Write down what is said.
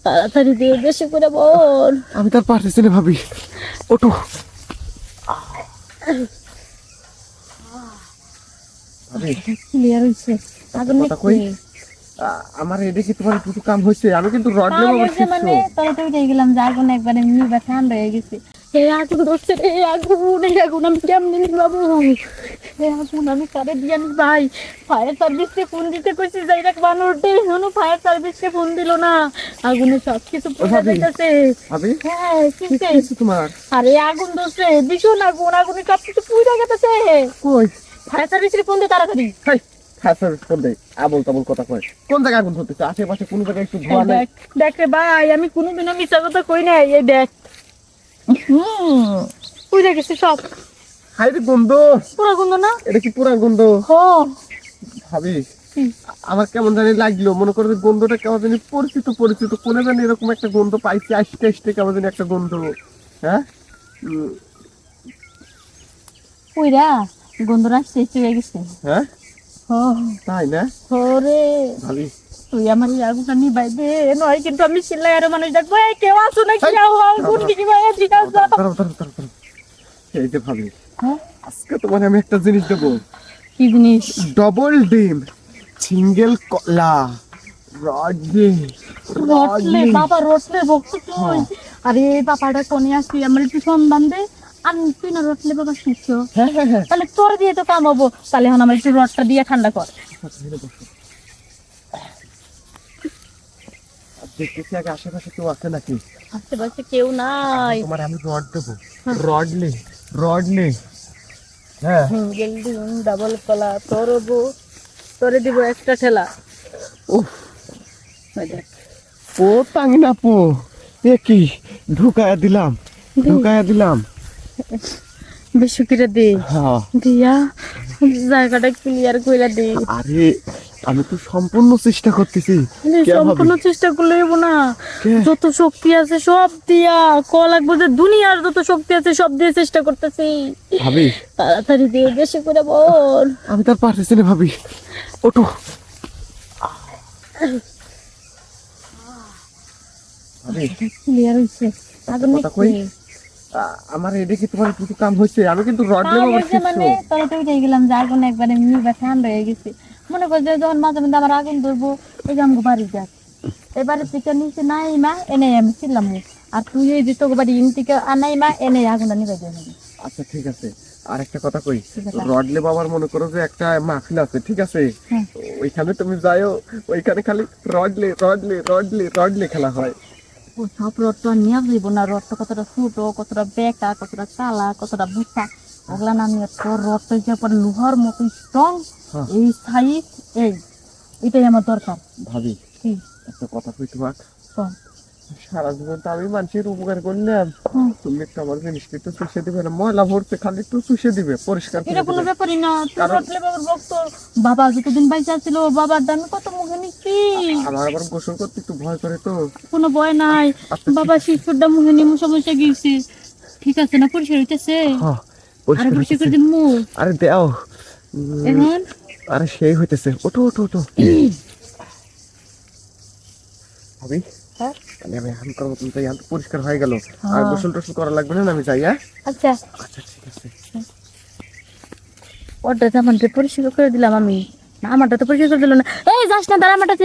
তাড়াতাড়ি দিয়ে বেশি করে বল। আমি তার পারতেছি না ভাবি, ওঠো। ভাবি ক্লিয়ার হইছে। আগুন কথা কই, নিচ্ছি। আমার এটা কি তোমার কিছু কাম হয়েছে? আমি কিন্তু রড কাম নেবো আবার হইছে মানে তবে তো উঠে গেলাম যে আগুন একবারে নিবা ঠান্ডা হয়ে গেছে। এই আগুন ধরছে রে, এই আগুন আমি কেমনে নিবাবো? এই আগুন আমি কারে দিয়ে আনি ভাই? ফায়ার সার্ভিসকে ফোন দিতে কইছি যাই রাখ বানরটে, এখনো ফায়ার সার্ভিসকে ফোন দিল না। আগুনে সব কিছু পুড়ে ভাবি, যাইতেছে। ভাবি হ্যাঁ কি কিসে? হয়েছে তোমার? আরে আগুন ধরছে, ভীষণ আগুন, আগুনে সব কিছু পুড়ে গেছে। কই? ফায়ার সার্ভিসকে ফোন দে তাড়াতাড়ি। হাই, ফায়ার সার্ভিস কোন দেয়? আবল তাবল কথা কয়। কোন জায়গায় আগুন ধরতেছে? আশেপাশে কোনো জায়গায় একটু ধোঁয়া নেই? দেখ দেখ রে ভাই, আমি কোনোদিনও মিথ্যা কথা কই নাই। এই দেখ পুড়ে গেছে সব। হাই রে গন্ধ, পুরো গন্ধ না? এটা কি পুরা গন্ধ? হ ভাবি আমার কেমন জানি লাগলো, মনে করো যে গন্ধটা কেমন জানি পরিচিত পরিচিত, কোনে জানি এরকম একটা গন্ধ পাইছি, আসতে আসতে কেমন জানি একটা গন্ধ। হ্যাঁ পুইরা গন্ধটা শেষ হয়ে গেছে। হ্যাঁ হ তাই না হরে ভাবি? তুই আমার এই আগুনটা নিবাই দে নয়, কিন্তু আমি চিল্লাই আরো মানুষ দেখবো এই কেউ আসো নাকি? আগুন নিবাই জিজ্ঞাসা। দাঁড়াও, দাঁড়াও, দাঁড়াও, দাঁড়াও। এই যে ভাবি, আজকে তোমার আমি একটা জিনিস দেবো। কি জিনিস? ডবল ডিম সিঙ্গেল কলা রডলে রটলে বাবা, রটলে ভক্ত তুই। আরে বাবাটা কোনে আসবি, আমার একটু সন্ধান দে। আমি তুই না রটলে বাবা শিখছ, হ্যাঁ হ্যাঁ হ্যাঁ তাহলে তোর দিয়ে তো কাম হবো। তাহলে এখন আমার একটু রডটা দিয়ে ঠান্ডা কর। দেখতেছি আগে আশেপাশে কেউ আছে নাকি। আশেপাশে কেউ নাই। তোমার আমি রড দেবো, রডলে রডলে হ্যাঁ। সিঙ্গেল ডিম ডাবল কলা তোর বউ, তোরে দিব একটা ঠেলা। উফ, ও টাঙ্গি না পো, এ কি ঢুকায়া দিলাম, ঢুকায়া দিলাম। বেশি করে দে, হ্যাঁ দিয়া জায়গাটা ক্লিয়ার করে দে। আরে আমি তো সম্পূর্ণ চেষ্টা করতেছি। কে সম্পূর্ণ ভাবি? চেষ্টা করলে হবো না। কে? যত শক্তি আছে সব দিয়া ক লাগবো, যে দুনিয়ার যত শক্তি আছে সব দিয়ে চেষ্টা করতেছি। ভাবি তাড়াতাড়ি দিয়ে বেশি করে বল। আমি তার পারতেছি না ভাবি, ওঠো। ভাবি ক্লিয়ার হইছে। আগুন কথা কই, নিচ্ছি। আমার এটা কি তোমার কিছু কাম হয়েছে? আমি কিন্তু রড কাম নেবো আবার হইছে মানে তবে তো উঠে গেলাম যে আগুন একবারে নিবা ঠান্ডা হয়ে গেছে। মনে কর যে যখন মাঝে মধ্যে আমার আগুন ধরবো, এই যে আমাকে বাড়ি যাক, এই বাড়ির থেকে নিচে নাই মা এনে আমি ছিলাম। আর তুই এই যে তোকে বাড়ি ইন থেকে আনাই মা এনে আগুনটা নিবাই দিয়ে নেবি। আচ্ছা ঠিক আছে। আর একটা কথা কই, ঠিক আছে। রডলে বাবার মনে করো যে একটা মাহফিল আছে, ঠিক আছে? হ্যাঁ। ওইখানে তুমি যাও, ওইখানে খালি রডলে রডলে রডলে রডলে খেলা হয়। ও সব রড তো আর নিয়ে যাইব না। রডটা কতটা ছোট, কতটা বেকা, কতটা কালা, কতটা বুকা, ওগুলা না নিয়ে তোর রডটা যে পরে লোহার মতো স্ট্রং, হ্যাঁ। এই সাইজ, এটাই আমার দরকার। ভাবি কি একটা কথা কই তোমার, কম? সারা জীবন তো আমি মানুষের উপকার করলাম, তুমি একটু আমার জিনিসটা একটু চুষে দিবে না? ময়লা ভরতে, খালি একটু চুষে দিবে, পরিষ্কার করে এটা কোনো দিবে। ব্যাপারই না। তুই কারণ- রটলে বাবার ভক্ত। বাবা যতদিন বাইচা ছিল বাবার দামি কত মুখে নিচ্ছি। আমার আবার গোসল করতে একটু ভয় করে তো। কোনো ভয় নাই। আচ্ছা, বাবা শিশুরটা মুখে নিয়ে সমস্যা গিয়েছে, ঠিক আছে না? পরিষ্কার হইতেছে। হ্যাঁ আর পরিষ্কার পরিষ্কার করে হইতেছে। দিন মুখ আরে দেও, এখন। আরে সেই হইতেছে, ওঠো ওঠো ওঠো। ভাবি হ্যাঁ? তাহলে আমি এখন করবো, তুমি যাই, এখন তো পরিষ্কার হয়ে গেল। আর হ্যাঁ। গোসল টোসল করা লাগবে না, আমি যাই। হ্যাঁ আচ্ছা, আচ্ছা ঠিক আছে। ওটা তো আমারটা পরিষ্কার করে দিলাম আমি। না আমারটা তো পরিষ্কার করে দিল না। এই যাস না, দাঁড়া, আমারটা